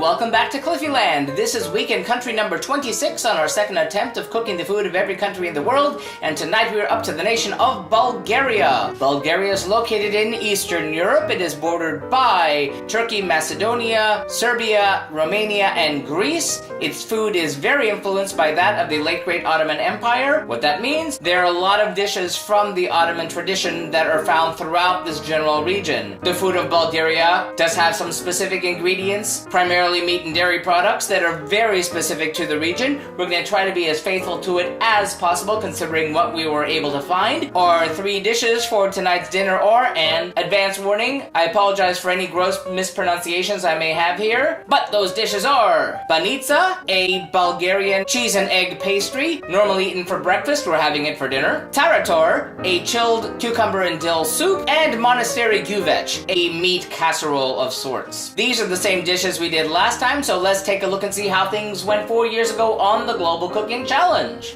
welcome back to Cliffieland. This is weekend country number 26 on our second attempt of cooking the food of every country in the world, and tonight we are up to the nation of Bulgaria. Bulgaria is located in Eastern Europe. It is bordered by Turkey, Macedonia, Serbia, Romania, and Greece. Its food is very influenced by that of the late great Ottoman Empire. What that means, there are a lot of dishes from the Ottoman tradition that are found throughout this general region. The food of Bulgaria does have some specific ingredients, primarily meat and dairy products that are very specific to the region. We're going to try to be as faithful to it as possible considering what we were able to find. Our three dishes for tonight's dinner are, and advance warning, I apologize for any gross mispronunciations I may have here, but those dishes are Banitsa, a Bulgarian cheese and egg pastry, normally eaten for breakfast, we're having it for dinner. Tarator, a chilled cucumber and dill soup, and Monastery Gyuvetch, a meat casserole of sorts. These are the same dishes we did last time, so let's take a look and see how things went 4 years ago on the Global Cooking Challenge.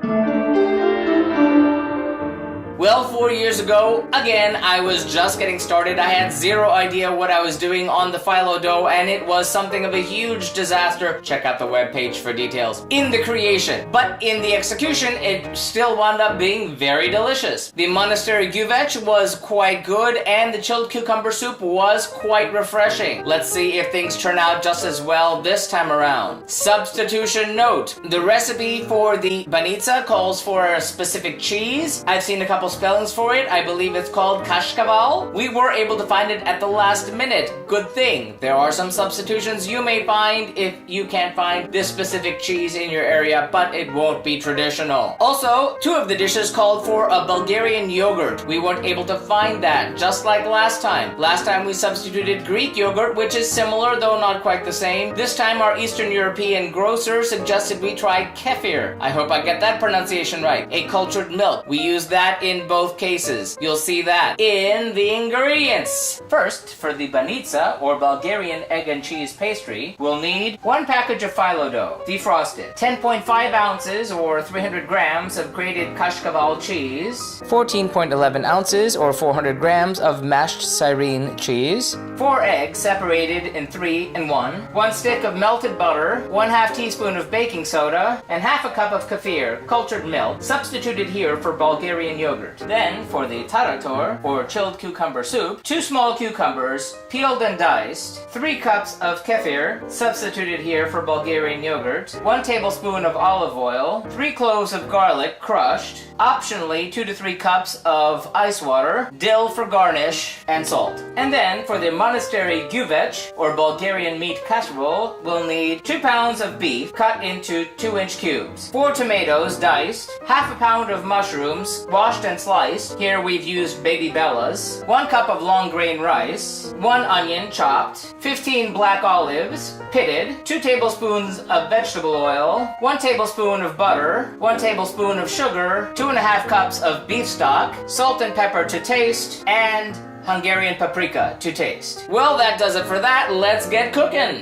Well, 4 years ago, again, I was just getting started. I had zero idea what I was doing on the phyllo dough, and it was something of a huge disaster. Check out the webpage for details. In the creation, but in the execution, it still wound up being very delicious. The Monastery Gyuvetch was quite good, and the chilled cucumber soup was quite refreshing. Let's see if things turn out just as well this time around. Substitution note: the recipe for the Banitsa calls for a specific cheese. I've seen a couple spellings for it. I believe it's called Casserole. We were able to find it at the last minute. Good thing. There are some substitutions you may find if you can't find this specific cheese in your area, but it won't be traditional. Also, two of the dishes called for a Bulgarian yogurt. We weren't able to find that, just like last time. Last time we substituted Greek yogurt, which is similar, though not quite the same. This time our Eastern European grocer suggested we try kefir. I hope I get that pronunciation right. A cultured milk. We use that in both cases. You'll see that in the ingredients. First, for the Banitsa, or Bulgarian egg and cheese pastry, we'll need 1 package of phyllo dough, defrosted, 10.5 ounces or 300 grams of grated Casserole cheese, 14.11 ounces or 400 grams of mashed Cyrene cheese, 4 eggs separated in 3 and 1 stick of melted butter, 1/2 teaspoon of baking soda, and 1/2 cup of kefir, cultured milk, substituted here for Bulgarian yogurt. Then, for the Tarator, or chilled cucumber soup, 2 small cucumbers, peeled and diced, 3 cups of kefir, substituted here for Bulgarian yogurt, 1 tablespoon of olive oil, 3 cloves of garlic, crushed, optionally 2 to 3 cups of ice water, dill for garnish, and salt. And then, for the Monastery Gyuvetch, or Bulgarian meat casserole, we'll need 2 pounds of beef cut into 2-inch cubes, 4 tomatoes diced, 1/2 pound of mushrooms washed and sliced. Here we've used baby bellas, 1 cup of long grain rice, 1 onion chopped, 15 black olives pitted, 2 tablespoons of vegetable oil, 1 tablespoon of butter, 1 tablespoon of sugar, 2.5 cups of beef stock, salt and pepper to taste, and Hungarian paprika to taste. Well, that does it for that. Let's get cooking.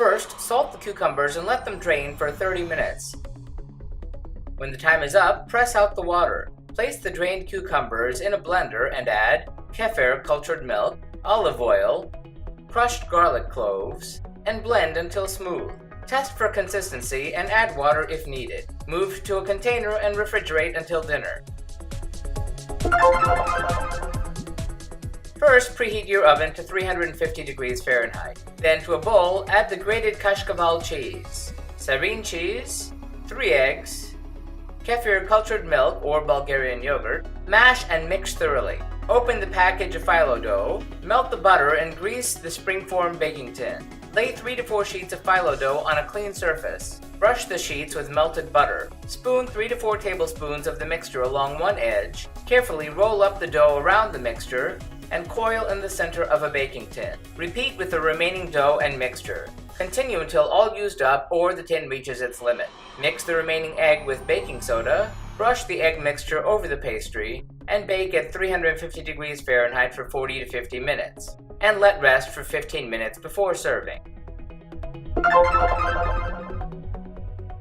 First, salt the cucumbers and let them drain for 30 minutes. When the time is up, press out the water. Place the drained cucumbers in a blender and add kefir, cultured milk, olive oil, crushed garlic cloves, and blend until smooth. Test for consistency and add water if needed. Move to a container and refrigerate until dinner. First, preheat your oven to 350 degrees Fahrenheit. Then to a bowl, add the grated Casserole cheese, Cyrene cheese, 3 eggs, kefir, cultured milk or Bulgarian yogurt. Mash and mix thoroughly. Open the package of phyllo dough, melt the butter and grease the springform baking tin. Lay 3 to 4 sheets of phyllo dough on a clean surface. Brush the sheets with melted butter. Spoon 3 to 4 tablespoons of the mixture along one edge. Carefully roll up the dough around the mixture and coil in the center of a baking tin. Repeat with the remaining dough and mixture. Continue until all used up or the tin reaches its limit. Mix the remaining egg with baking soda, brush the egg mixture over the pastry, and bake at 350 degrees Fahrenheit for 40 to 50 minutes, and let rest for 15 minutes before serving.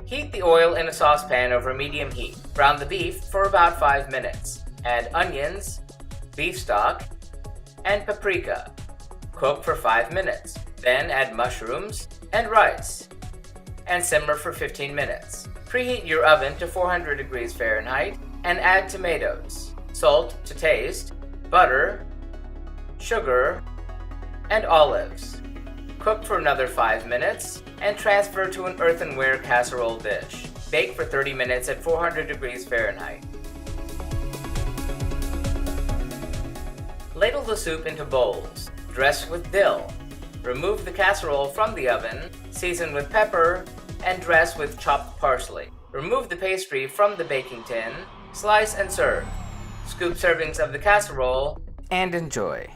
Heat the oil in a saucepan over medium heat. Brown the beef for about 5 minutes. Add onions, beef stock, and paprika. Cook for 5 minutes. Then add mushrooms and rice and simmer for 15 minutes. Preheat your oven to 400 degrees Fahrenheit and add tomatoes, salt to taste, butter, sugar, and olives. Cook for another 5 minutes and transfer to an earthenware casserole dish. Bake for 30 minutes at 400 degrees Fahrenheit. Ladle the soup into bowls. Dress with dill. Remove the casserole from the oven, season with pepper, and dress with chopped parsley. Remove the pastry from the baking tin, slice and serve. Scoop servings of the casserole, and enjoy.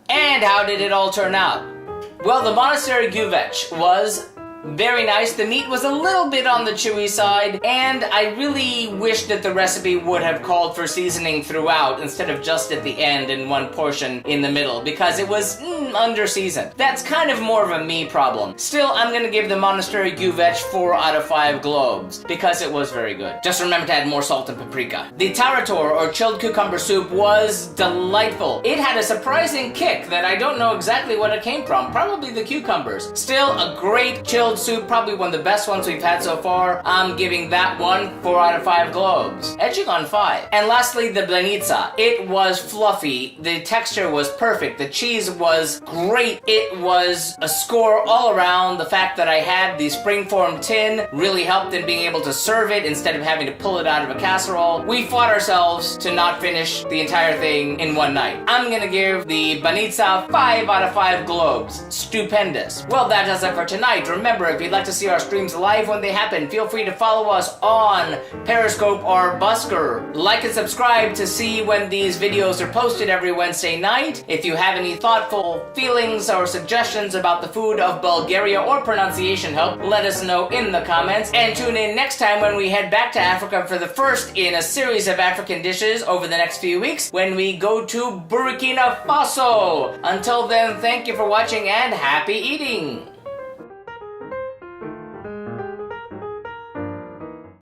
And how did it all turn out? Well, the Monastery Gyuvetch was very nice. The meat was a little bit on the chewy side, and I really wish that the recipe would have called for seasoning throughout instead of just at the end in one portion in the middle, because it was under-seasoned. That's kind of more of a me problem. Still, I'm gonna give the Monastery Gyuvetch 4 out of 5 globes, because it was very good. Just remember to add more salt and paprika. The Tarator, or chilled cucumber soup, was delightful. It had a surprising kick that I don't know exactly what it came from. Probably the cucumbers. Still, a great chilled soup, probably one of the best ones we've had so far. I'm giving that one 4 out of 5 globes. Edging on 5. And lastly, the Banitsa. It was fluffy. The texture was perfect. The cheese was great. It was a score all around. The fact that I had the springform tin really helped in being able to serve it instead of having to pull it out of a casserole. We fought ourselves to not finish the entire thing in one night. I'm gonna give the Banitsa 5 out of 5 globes. Stupendous. Well, that does it for tonight. Remember, if you'd like to see our streams live when they happen, feel free to follow us on Periscope or Busker. Like and subscribe to see when these videos are posted every Wednesday night. If you have any thoughtful feelings or suggestions about the food of Bulgaria or pronunciation help, let us know in the comments. And tune in next time when we head back to Africa for the first in a series of African dishes over the next few weeks when we go to Burkina Faso. Until then, thank you for watching and happy eating!